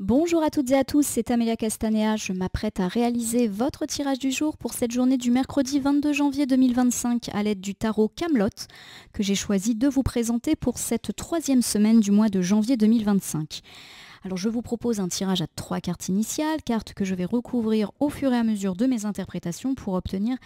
Bonjour à toutes et à tous, c'est Amélia Castanea. Je m'apprête à réaliser votre tirage du jour pour cette journée du mercredi 22 janvier 2025 à l'aide du tarot Camelot que j'ai choisi de vous présenter pour cette troisième semaine du mois de janvier 2025. Alors je vous propose un tirage à 3 cartes initiales, cartes que je vais recouvrir au fur et à mesure de mes interprétations pour obtenir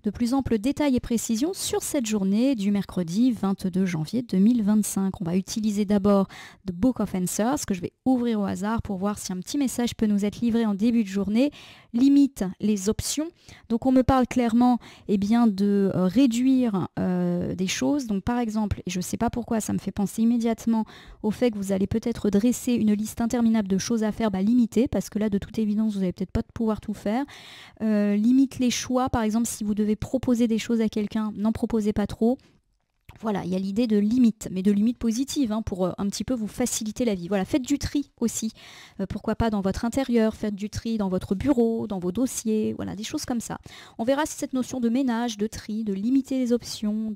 de plus amples détails et précisions sur cette journée du mercredi 22 janvier 2025. On va utiliser d'abord The Book of Answers que je vais ouvrir au hasard pour voir si un petit message peut nous être livré en début de journée. Limite les options. Donc on me parle clairement de réduire des choses. Donc par exemple, et je ne sais pas pourquoi, ça me fait penser immédiatement au fait que vous allez peut-être dresser une liste interminable de choses à faire, limitée, parce que là de toute évidence vous n'allez peut-être pas pouvoir tout faire. Limite les choix, par exemple si vous devez proposer des choses à quelqu'un, n'en proposez pas trop. Voilà, il y a l'idée de limite, mais de limite positive pour un petit peu vous faciliter la vie. Voilà, faites du tri aussi. Pourquoi pas dans votre intérieur, faites du tri dans votre bureau, dans vos dossiers, voilà, des choses comme ça. On verra si cette notion de ménage, de tri, de limiter les options,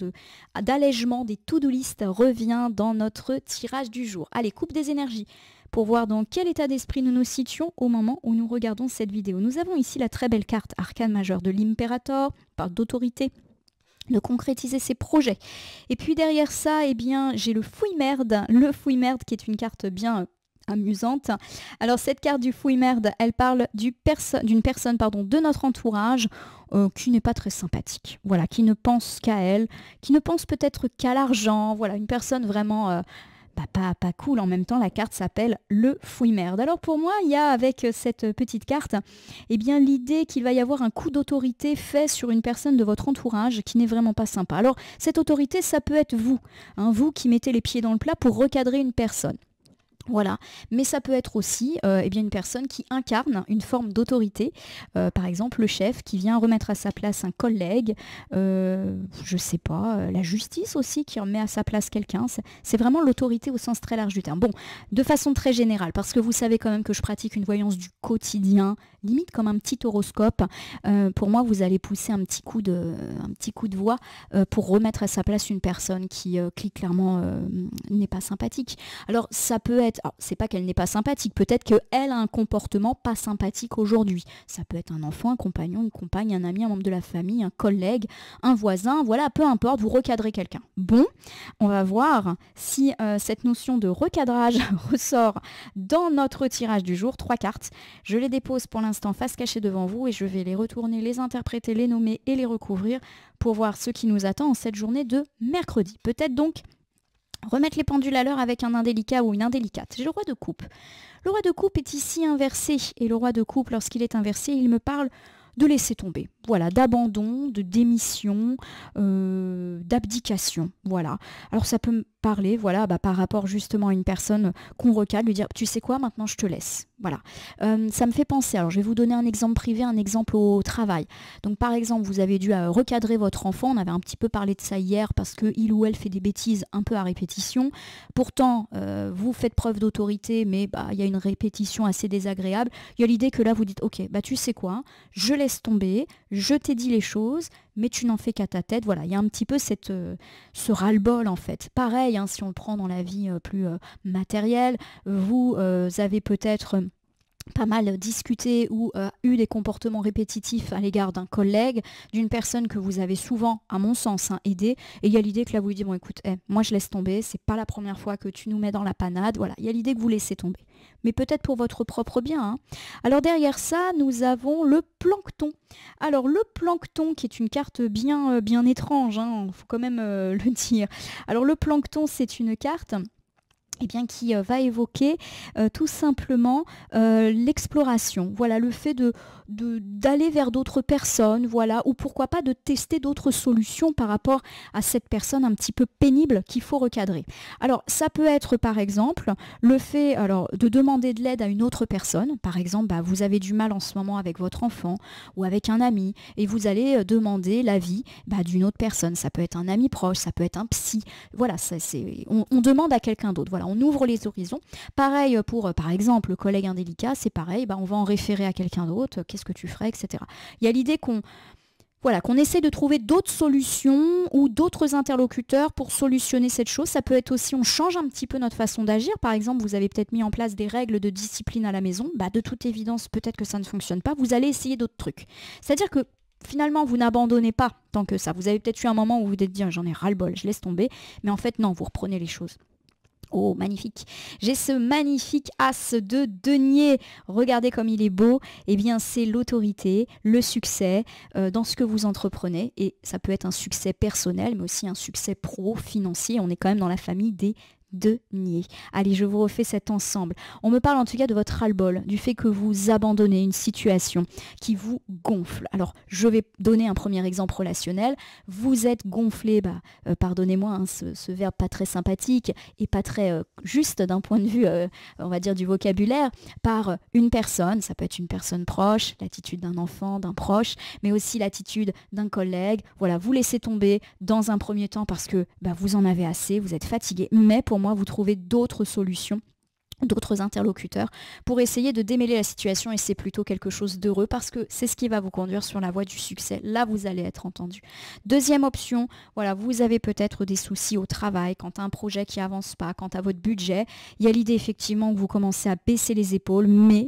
d'allègement des to-do list revient dans notre tirage du jour. Allez, coupe des énergies pour voir dans quel état d'esprit nous nous situons au moment où nous regardons cette vidéo. Nous avons ici la très belle carte arcane majeure de l'Imperator, parle d'autorité, de concrétiser ses projets. Et puis derrière ça, j'ai le fouille-merde qui est une carte bien amusante. Alors cette carte du fouille-merde, elle parle d'une personne de notre entourage qui n'est pas très sympathique. Voilà, qui ne pense qu'à elle, qui ne pense peut-être qu'à l'argent. Voilà, une personne vraiment pas cool. En même temps, la carte s'appelle le fouille-merde. Alors pour moi, il y a avec cette petite carte, l'idée qu'il va y avoir un coup d'autorité fait sur une personne de votre entourage qui n'est vraiment pas sympa. Alors cette autorité, ça peut être vous, vous qui mettez les pieds dans le plat pour recadrer une personne. Voilà, mais ça peut être aussi une personne qui incarne une forme d'autorité, par exemple le chef qui vient remettre à sa place un collègue, je sais pas, la justice aussi qui remet à sa place quelqu'un, c'est vraiment l'autorité au sens très large du terme. Bon, de façon très générale, parce que vous savez quand même que je pratique une voyance du quotidien, limite comme un petit horoscope, pour moi vous allez pousser un petit coup de voix pour remettre à sa place une personne qui clairement n'est pas sympathique. Alors ça peut être, c'est pas qu'elle n'est pas sympathique, peut-être qu'elle a un comportement pas sympathique aujourd'hui. Ça peut être un enfant, un compagnon, une compagne, un ami, un membre de la famille, un collègue, un voisin, voilà, peu importe, vous recadrez quelqu'un. Bon, on va voir si cette notion de recadrage ressort dans notre tirage du jour. 3 cartes, je les dépose pour l'instant face cachée devant vous et je vais les retourner, les interpréter, les nommer et les recouvrir pour voir ce qui nous attend en cette journée de mercredi. Peut-être donc remettre les pendules à l'heure avec un indélicat ou une indélicate. J'ai le roi de coupe. Le roi de coupe est ici inversé. Et le roi de coupe, lorsqu'il est inversé, il me parle de laisser tomber. Voilà, d'abandon, de démission, d'abdication. Voilà. Alors ça peut me parler, voilà, par rapport justement à une personne qu'on recadre, lui dire, tu sais quoi, maintenant je te laisse. Voilà. Ça me fait penser, alors je vais vous donner un exemple privé, un exemple au travail. Donc par exemple, vous avez dû recadrer votre enfant, on avait un petit peu parlé de ça hier parce qu'il ou elle fait des bêtises un peu à répétition. Pourtant, vous faites preuve d'autorité, mais il y a une répétition assez désagréable. Il y a l'idée que là, vous dites, ok, tu sais quoi, je laisse tomber, je t'ai dit les choses, mais tu n'en fais qu'à ta tête. Voilà, il y a un petit peu ce ras-le-bol en fait. Pareil, si on le prend dans la vie plus matérielle, vous avez peut-être pas mal discuté ou eu des comportements répétitifs à l'égard d'un collègue, d'une personne que vous avez souvent, à mon sens, aidé, et il y a l'idée que là vous lui dites, bon écoute, moi je laisse tomber, c'est pas la première fois que tu nous mets dans la panade, voilà, il y a l'idée que vous laissez tomber. Mais peut-être pour votre propre bien. Alors derrière ça, nous avons le plancton. Alors le plancton, qui est une carte bien étrange, faut quand même le dire. Alors le plancton, c'est une carte qui va évoquer tout simplement l'exploration, voilà, le fait d'aller vers d'autres personnes, voilà, ou pourquoi pas de tester d'autres solutions par rapport à cette personne un petit peu pénible qu'il faut recadrer. Alors ça peut être par exemple le fait de demander de l'aide à une autre personne, par exemple vous avez du mal en ce moment avec votre enfant ou avec un ami et vous allez demander l'avis d'une autre personne, ça peut être un ami proche, ça peut être un psy, voilà, on demande à quelqu'un d'autre, voilà, on ouvre les horizons. Pareil pour, par exemple, le collègue indélicat, c'est pareil, on va en référer à quelqu'un d'autre, qu'est-ce que tu ferais, etc. Il y a l'idée qu'on Voilà, qu'on essaie de trouver d'autres solutions ou d'autres interlocuteurs pour solutionner cette chose. Ça peut être aussi, on change un petit peu notre façon d'agir. Par exemple, vous avez peut-être mis en place des règles de discipline à la maison. Bah, de toute évidence, peut-être que ça ne fonctionne pas. Vous allez essayer d'autres trucs. C'est-à-dire que finalement, vous n'abandonnez pas tant que ça. Vous avez peut-être eu un moment où vous vous êtes dit, j'en ai ras-le-bol, je laisse tomber. Mais en fait, non, vous reprenez les choses. Oh, magnifique. J'ai ce magnifique as de denier. Regardez comme il est beau. Eh bien, c'est l'autorité, le succès dans ce que vous entreprenez. Et ça peut être un succès personnel, mais aussi un succès pro, financier. On est quand même dans la famille des deniers. Allez, je vous refais cet ensemble. On me parle en tout cas de votre ras-le-bol, du fait que vous abandonnez une situation qui vous gonfle. Alors, je vais donner un premier exemple relationnel. Vous êtes gonflé, pardonnez-moi, hein, ce verbe pas très sympathique et pas très juste d'un point de vue, on va dire, du vocabulaire, par une personne. Ça peut être une personne proche, l'attitude d'un enfant, d'un proche, mais aussi l'attitude d'un collègue. Voilà, vous laissez tomber dans un premier temps parce que vous en avez assez, vous êtes fatigué, mais pour moi, vous trouvez d'autres solutions, d'autres interlocuteurs pour essayer de démêler la situation et c'est plutôt quelque chose d'heureux parce que c'est ce qui va vous conduire sur la voie du succès. Là, vous allez être entendu. Deuxième option, voilà, vous avez peut-être des soucis au travail, quant à un projet qui avance pas, quant à votre budget. Il y a l'idée effectivement que vous commencez à baisser les épaules, mais,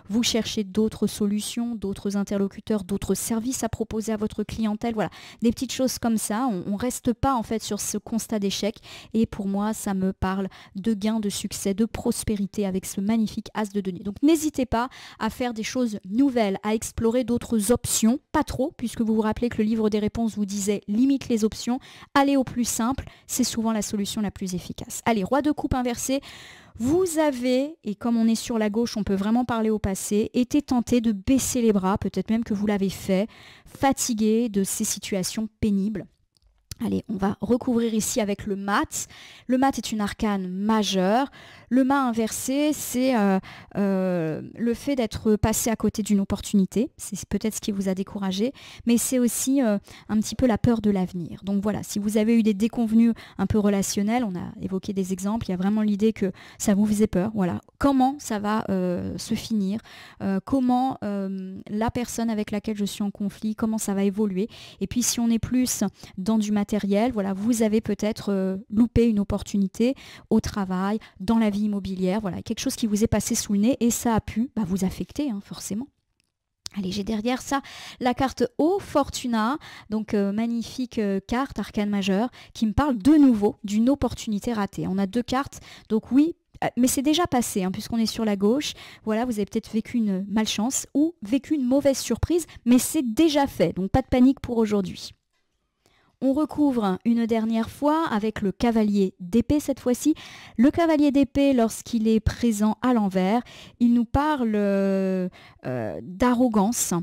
vous cherchez d'autres solutions, d'autres interlocuteurs, d'autres services à proposer à votre clientèle. Voilà, des petites choses comme ça. On reste pas en fait sur ce constat d'échec et pour moi, ça me parle de gains, de succès, de prospérité avec ce magnifique as de denier. Donc n'hésitez pas à faire des choses nouvelles, à explorer d'autres options, pas trop, puisque vous vous rappelez que le livre des réponses vous disait limite les options, allez au plus simple, c'est souvent la solution la plus efficace. Allez, roi de coupe inversé, vous avez, et comme on est sur la gauche, on peut vraiment parler au passé, été tenté de baisser les bras, peut-être même que vous l'avez fait, fatigué de ces situations pénibles. Allez, on va recouvrir ici avec le mat. Le mat est une arcane majeure. Le mât inversé, c'est le fait d'être passé à côté d'une opportunité. C'est peut-être ce qui vous a découragé, mais c'est aussi un petit peu la peur de l'avenir. Donc voilà, si vous avez eu des déconvenues un peu relationnelles, on a évoqué des exemples, il y a vraiment l'idée que ça vous faisait peur. Voilà, comment ça va se finir, comment la personne avec laquelle je suis en conflit, comment ça va évoluer. Et puis si on est plus dans du matériel, voilà, vous avez peut-être loupé une opportunité au travail, dans la vie immobilière, voilà, quelque chose qui vous est passé sous le nez et ça a pu vous affecter, hein, forcément. Allez, j'ai derrière ça la carte O Fortuna, donc magnifique carte arcane majeure qui me parle de nouveau d'une opportunité ratée. On a deux cartes, donc oui, mais c'est déjà passé, hein, puisqu'on est sur la gauche. Voilà, vous avez peut-être vécu une malchance ou vécu une mauvaise surprise, mais c'est déjà fait, donc pas de panique pour aujourd'hui. On recouvre une dernière fois avec le cavalier d'épée cette fois-ci. Le cavalier d'épée, lorsqu'il est présent à l'envers, il nous parle d'arrogance,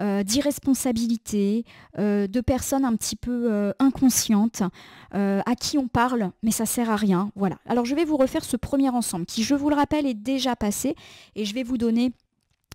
d'irresponsabilité, de personnes un petit peu inconscientes à qui on parle, mais ça sert à rien. Voilà. Alors je vais vous refaire ce premier ensemble qui, je vous le rappelle, est déjà passé et je vais vous donner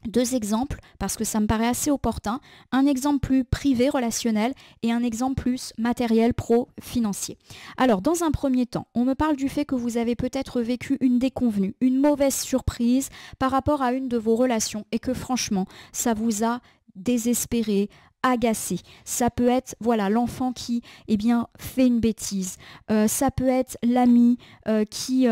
deux exemples parce que ça me paraît assez opportun. Un exemple plus privé, relationnel et un exemple plus matériel, pro, financier. Alors, dans un premier temps, on me parle du fait que vous avez peut-être vécu une déconvenue, une mauvaise surprise par rapport à une de vos relations et que franchement, ça vous a désespéré, agacé. Ça peut être voilà l'enfant qui fait une bêtise. Ça peut être l'ami qui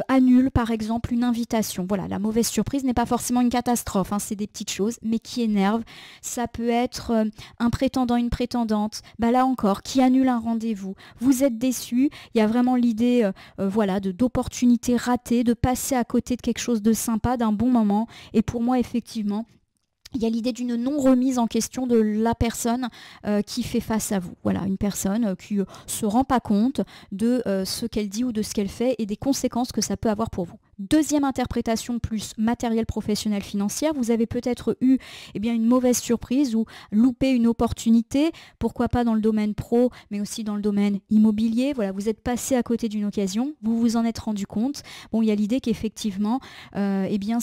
annule par exemple une invitation. Voilà, la mauvaise surprise n'est pas forcément une catastrophe, hein, c'est des petites choses, mais qui énervent. Ça peut être un prétendant, une prétendante, là encore, qui annule un rendez-vous. Vous êtes déçu, il y a vraiment l'idée d'opportunité ratée, de passer à côté de quelque chose de sympa, d'un bon moment. Et pour moi, effectivement, il y a l'idée d'une non-remise en question de la personne qui fait face à vous. Voilà, une personne qui ne se rend pas compte de ce qu'elle dit ou de ce qu'elle fait et des conséquences que ça peut avoir pour vous. Deuxième interprétation plus matérielle, professionnelle, financière, vous avez peut-être eu une mauvaise surprise ou loupé une opportunité, pourquoi pas dans le domaine pro, mais aussi dans le domaine immobilier. Voilà, vous êtes passé à côté d'une occasion, vous vous en êtes rendu compte. Bon, il y a l'idée qu'effectivement,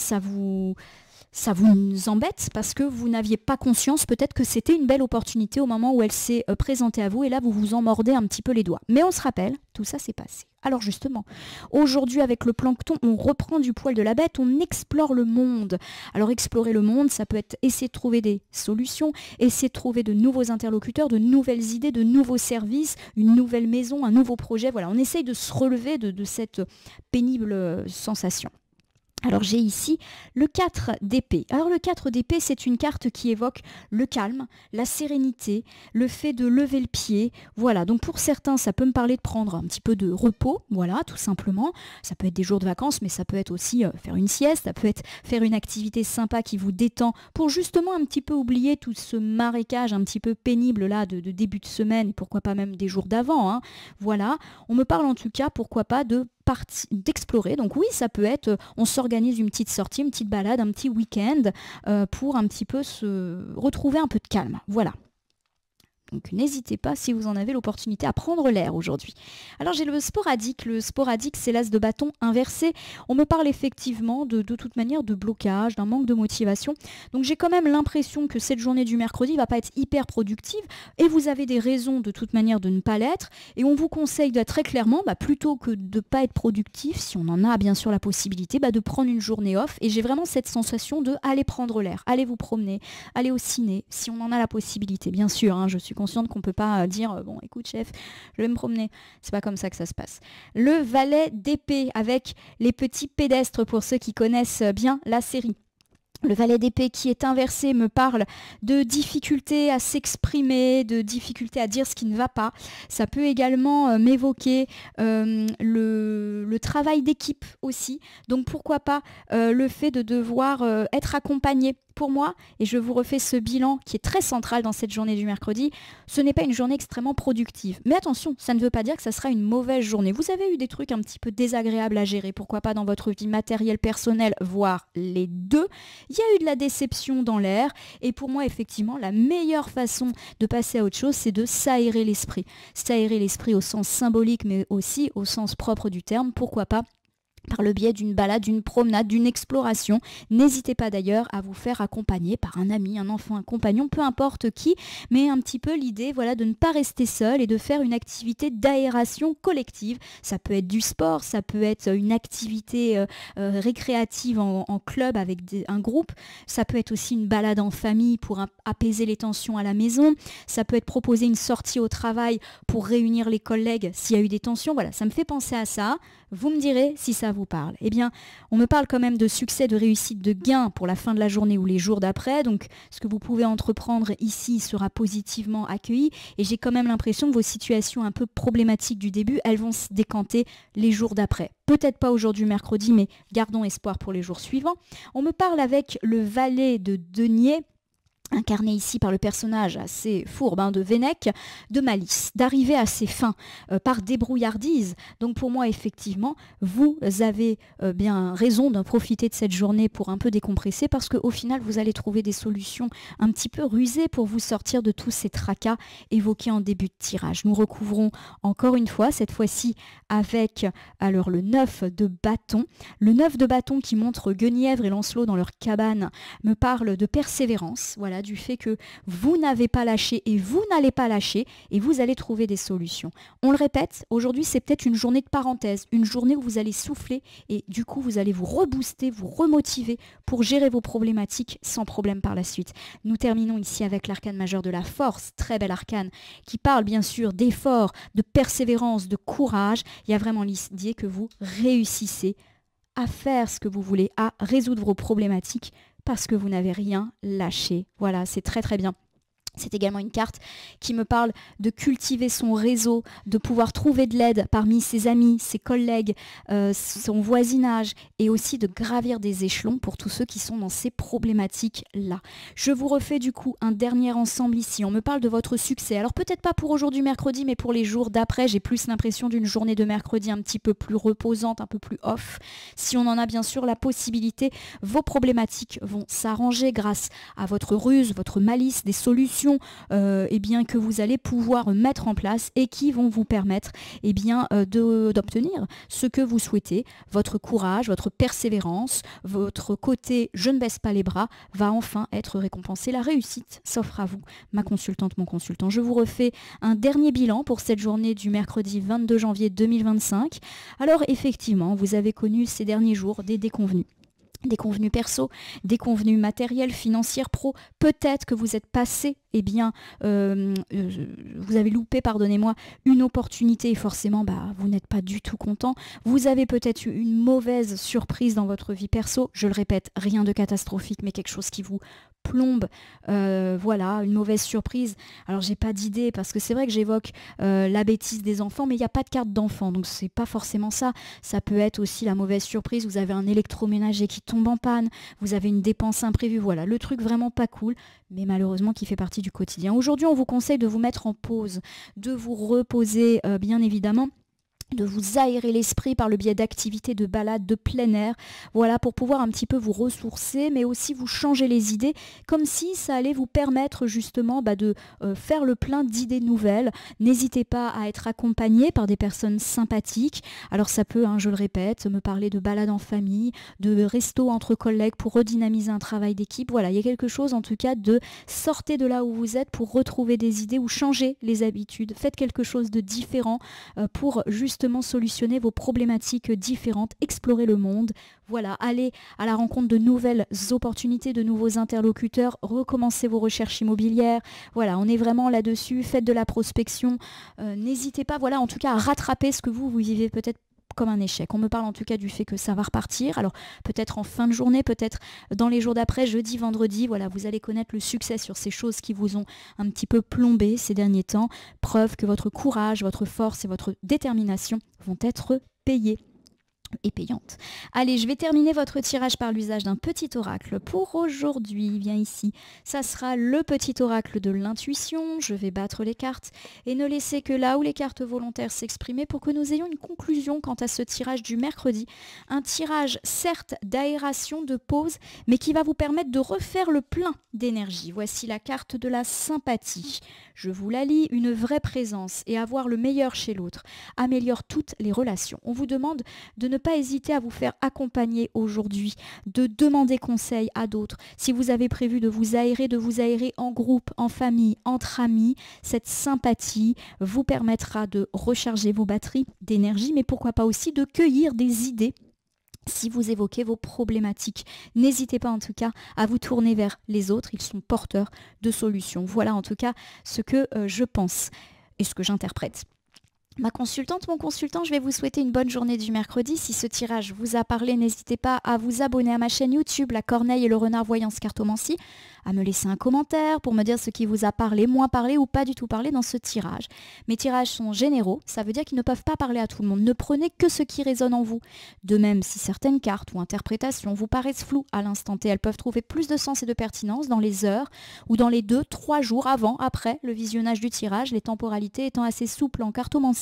ça vous embête parce que vous n'aviez pas conscience peut-être que c'était une belle opportunité au moment où elle s'est présentée à vous et là vous vous en mordez un petit peu les doigts. Mais on se rappelle, tout ça c'est passé. Alors justement, aujourd'hui avec le plancton, on reprend du poil de la bête, on explore le monde. Alors explorer le monde, ça peut être essayer de trouver des solutions, essayer de trouver de nouveaux interlocuteurs, de nouvelles idées, de nouveaux services, une nouvelle maison, un nouveau projet. Voilà, on essaye de se relever de cette pénible sensation. Alors j'ai ici le 4 d'épée. Alors le 4 d'épée, c'est une carte qui évoque le calme, la sérénité, le fait de lever le pied. Voilà, donc pour certains, ça peut me parler de prendre un petit peu de repos, voilà, tout simplement. Ça peut être des jours de vacances, mais ça peut être aussi faire une sieste, ça peut être faire une activité sympa qui vous détend pour justement un petit peu oublier tout ce marécage un petit peu pénible là de début de semaine, et pourquoi pas même des jours d'avant, hein. Voilà, on me parle en tout cas, pourquoi pas, d'explorer. Donc oui, ça peut être, on s'organise une petite sortie, une petite balade, un petit week-end pour un petit peu se retrouver un peu de calme. Voilà. Donc n'hésitez pas, si vous en avez l'opportunité, à prendre l'air aujourd'hui. Alors j'ai le sporadique. Le sporadique, c'est l'as de bâton inversé. On me parle effectivement de toute manière de blocage, d'un manque de motivation. Donc j'ai quand même l'impression que cette journée du mercredi ne va pas être hyper productive et vous avez des raisons de toute manière de ne pas l'être. Et on vous conseille très clairement, plutôt que de ne pas être productif, si on en a bien sûr la possibilité, de prendre une journée off. Et j'ai vraiment cette sensation de aller prendre l'air, aller vous promener, aller au ciné, si on en a la possibilité. Bien sûr, hein, je suis consciente qu'on ne peut pas dire bon écoute chef, je vais me promener. C'est pas comme ça que ça se passe. Le valet d'épée avec les petits pédestres pour ceux qui connaissent bien la série. Le valet d'épée qui est inversé me parle de difficulté à s'exprimer, de difficulté à dire ce qui ne va pas. Ça peut également m'évoquer le travail d'équipe aussi. Donc pourquoi pas le fait de devoir être accompagné. Pour moi, et je vous refais ce bilan qui est très central dans cette journée du mercredi, ce n'est pas une journée extrêmement productive. Mais attention, ça ne veut pas dire que ça sera une mauvaise journée. Vous avez eu des trucs un petit peu désagréables à gérer, pourquoi pas dans votre vie matérielle, personnelle, voire les deux. Il y a eu de la déception dans l'air, et pour moi, effectivement, la meilleure façon de passer à autre chose, c'est de s'aérer l'esprit. S'aérer l'esprit au sens symbolique, mais aussi au sens propre du terme, pourquoi pas par le biais d'une balade, d'une promenade, d'une exploration. N'hésitez pas d'ailleurs à vous faire accompagner par un ami, un enfant, un compagnon, peu importe qui, mais un petit peu l'idée de ne pas rester seul et de faire une activité d'aération collective. Ça peut être du sport, ça peut être une activité récréative en club avec un groupe, ça peut être aussi une balade en famille pour apaiser les tensions à la maison, ça peut être proposer une sortie au travail pour réunir les collègues s'il y a eu des tensions. Voilà, ça me fait penser à ça. Vous me direz si ça vous parle. Eh bien, on me parle quand même de succès, de réussite, de gain pour la fin de la journée ou les jours d'après. Donc, ce que vous pouvez entreprendre ici sera positivement accueilli. Et j'ai quand même l'impression que vos situations un peu problématiques du début, elles vont se décanter les jours d'après. Peut-être pas aujourd'hui mercredi, mais gardons espoir pour les jours suivants. On me parle avec le valet de denier, incarné ici par le personnage assez fourbe de Vennec, de malice, d'arriver à ses fins par débrouillardise. Donc pour moi, effectivement, vous avez bien raison d'en profiter de cette journée pour un peu décompresser, parce qu'au final, vous allez trouver des solutions un petit peu rusées pour vous sortir de tous ces tracas évoqués en début de tirage. Nous recouvrons encore une fois, cette fois-ci avec alors le 9 de bâton. Le 9 de bâton qui montre Guenièvre et Lancelot dans leur cabane me parle de persévérance, voilà, du fait que vous n'avez pas lâché et vous n'allez pas lâcher et vous allez trouver des solutions. On le répète, aujourd'hui c'est peut-être une journée de parenthèse, une journée où vous allez souffler et du coup vous allez vous rebooster, vous remotiver pour gérer vos problématiques sans problème par la suite. Nous terminons ici avec l'arcane majeur de la force, très bel arcane, qui parle bien sûr d'effort, de persévérance, de courage. Il y a vraiment l'idée que vous réussissez à faire ce que vous voulez, à résoudre vos problématiques parce que vous n'avez rien lâché. Voilà, c'est très très bien. C'est également une carte qui me parle de cultiver son réseau, de pouvoir trouver de l'aide parmi ses amis, ses collègues, son voisinage et aussi de gravir des échelons pour tous ceux qui sont dans ces problématiques-là. Je vous refais du coup un dernier ensemble ici. On me parle de votre succès. Alors peut-être pas pour aujourd'hui mercredi, mais pour les jours d'après, j'ai plus l'impression d'une journée de mercredi un petit peu plus reposante, un peu plus off. Si on en a bien sûr la possibilité, vos problématiques vont s'arranger grâce à votre ruse, votre malice, des solutions actions que vous allez pouvoir mettre en place et qui vont vous permettre d'obtenir ce que vous souhaitez. Votre courage, votre persévérance, votre côté je ne baisse pas les bras va enfin être récompensé. La réussite s'offre à vous, ma consultante, mon consultant. Je vous refais un dernier bilan pour cette journée du mercredi 22 janvier 2025. Alors effectivement, vous avez connu ces derniers jours des déconvenues. Des convenus perso, des convenus matériels, financiers, pro. Peut-être que vous êtes passé, vous avez loupé, pardonnez-moi, une opportunité et forcément, vous n'êtes pas du tout content. Vous avez peut-être eu une mauvaise surprise dans votre vie perso. Je le répète, rien de catastrophique, mais quelque chose qui vous plombe, une mauvaise surprise. Alors j'ai pas d'idée parce que c'est vrai que j'évoque la bêtise des enfants, mais il n'y a pas de carte d'enfant, donc c'est pas forcément ça. Ça peut être aussi la mauvaise surprise, vous avez un électroménager qui tombe en panne, vous avez une dépense imprévue, voilà, le truc vraiment pas cool, mais malheureusement qui fait partie du quotidien. Aujourd'hui, on vous conseille de vous mettre en pause, de vous reposer, bien évidemment, de vous aérer l'esprit par le biais d'activités de balade de plein air, voilà, pour pouvoir un petit peu vous ressourcer, mais aussi vous changer les idées, comme si ça allait vous permettre justement de faire le plein d'idées nouvelles. N'hésitez pas à être accompagné par des personnes sympathiques. Alors ça peut, je le répète, me parler de balade en famille, de resto entre collègues pour redynamiser un travail d'équipe. Voilà, il y a quelque chose en tout cas de sortez de là où vous êtes pour retrouver des idées ou changer les habitudes. Faites quelque chose de différent pour justement solutionner vos problématiques différentes, explorer le monde, voilà, allez à la rencontre de nouvelles opportunités, de nouveaux interlocuteurs, recommencez vos recherches immobilières, voilà, on est vraiment là-dessus, faites de la prospection, n'hésitez pas, voilà, en tout cas à rattraper ce que vous vivez peut-être comme un échec. On me parle en tout cas du fait que ça va repartir, alors peut-être en fin de journée, peut-être dans les jours d'après, jeudi, vendredi, voilà, vous allez connaître le succès sur ces choses qui vous ont un petit peu plombé ces derniers temps, preuve que votre courage, votre force et votre détermination vont être payées et payante. Allez, je vais terminer votre tirage par l'usage d'un petit oracle. Pour aujourd'hui, viens ici, ça sera le petit oracle de l'intuition. Je vais battre les cartes et ne laisser que là où les cartes volontaires s'exprimer pour que nous ayons une conclusion quant à ce tirage du mercredi. Un tirage certes d'aération, de pause, mais qui va vous permettre de refaire le plein d'énergie. Voici la carte de la sympathie. Je vous la lis, une vraie présence et avoir le meilleur chez l'autre améliore toutes les relations. On vous demande de ne pas hésiter à vous faire accompagner aujourd'hui, de demander conseil à d'autres. Si vous avez prévu de vous aérer en groupe, en famille, entre amis, cette sympathie vous permettra de recharger vos batteries d'énergie, mais pourquoi pas aussi de cueillir des idées. Si vous évoquez vos problématiques, n'hésitez pas en tout cas à vous tourner vers les autres, ils sont porteurs de solutions. Voilà en tout cas ce que je pense et ce que j'interprète. Ma consultante, mon consultant, je vais vous souhaiter une bonne journée du mercredi. Si ce tirage vous a parlé, n'hésitez pas à vous abonner à ma chaîne YouTube, La Corneille et le Renard Voyance Cartomancie, à me laisser un commentaire pour me dire ce qui vous a parlé, moins parlé ou pas du tout parlé dans ce tirage. Mes tirages sont généraux, ça veut dire qu'ils ne peuvent pas parler à tout le monde. Ne prenez que ce qui résonne en vous. De même, si certaines cartes ou interprétations vous paraissent floues à l'instant T, elles peuvent trouver plus de sens et de pertinence dans les heures ou dans les 2-3 jours avant, après le visionnage du tirage, les temporalités étant assez souples en cartomancie.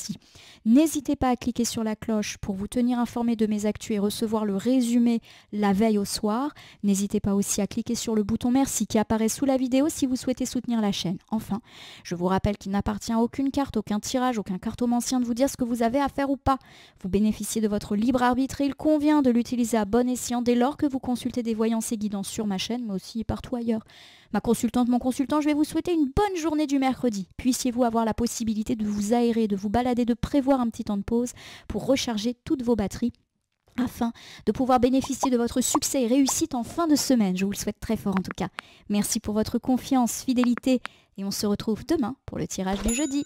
N'hésitez pas à cliquer sur la cloche pour vous tenir informé de mes actus et recevoir le résumé la veille au soir. N'hésitez pas aussi à cliquer sur le bouton merci qui apparaît sous la vidéo si vous souhaitez soutenir la chaîne. Enfin, je vous rappelle qu'il n'appartient à aucune carte, aucun tirage, aucun cartomancien de vous dire ce que vous avez à faire ou pas. Vous bénéficiez de votre libre arbitre et il convient de l'utiliser à bon escient dès lors que vous consultez des voyances et guidances sur ma chaîne, mais aussi partout ailleurs. Ma consultante, mon consultant, je vais vous souhaiter une bonne journée du mercredi. Puissiez-vous avoir la possibilité de vous aérer, de vous balader, de prévoir un petit temps de pause pour recharger toutes vos batteries afin de pouvoir bénéficier de votre succès et réussite en fin de semaine. Je vous le souhaite très fort en tout cas. Merci pour votre confiance, fidélité et on se retrouve demain pour le tirage du jeudi.